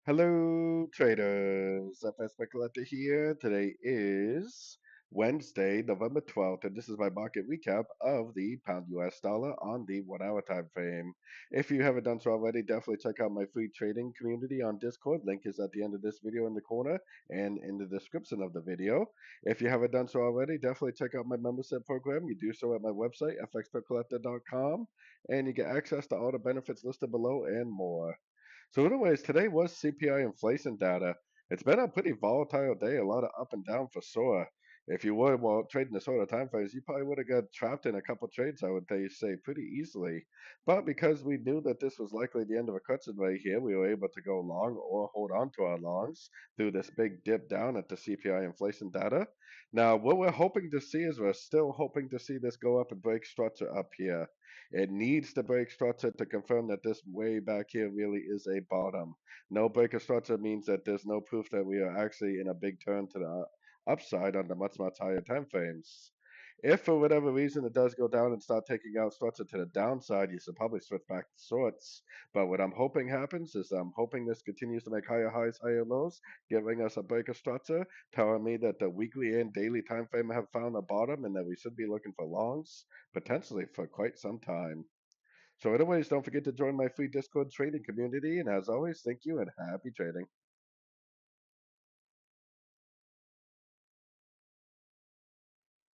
Hello, traders. FX Pip Collector here. Today is Wednesday, November 12th, and this is my market recap of the pound US dollar on the 1 hour time frame. If you haven't done so already, definitely check out my free trading community on Discord. Link is at the end of this video in the corner and in the description of the video. If you haven't done so already, definitely check out my membership program. You do so at my website, fxpipcollector.com, and you get access to all the benefits listed below and more. So, anyways, today was CPI inflation data. It's been a pretty volatile day, a lot of up and down for sure. If you were trading the sort of time frames, you probably would have got trapped in a couple trades, I would say, pretty easily. But because we knew that this was likely the end of a correction right here, we were able to go long or hold on to our longs through this big dip down at the CPI inflation data. Now, what we're hoping to see is we're still hoping to see this go up and break structure up here. It needs to break structure to confirm that this way back here really is a bottom. No break of structure means that there's no proof that we are actually in a big turn to the upside on the much higher time frames. If for whatever reason it does go down and start taking out structure to the downside, you should probably switch back to shorts. But what I'm hoping happens is I'm hoping this continues to make higher highs, higher lows, giving us a break of structure, telling me that the weekly and daily time frame have found a bottom and that we should be looking for longs potentially for quite some time. So, anyways, don't forget to join my free Discord trading community. And as always, thank you and happy trading.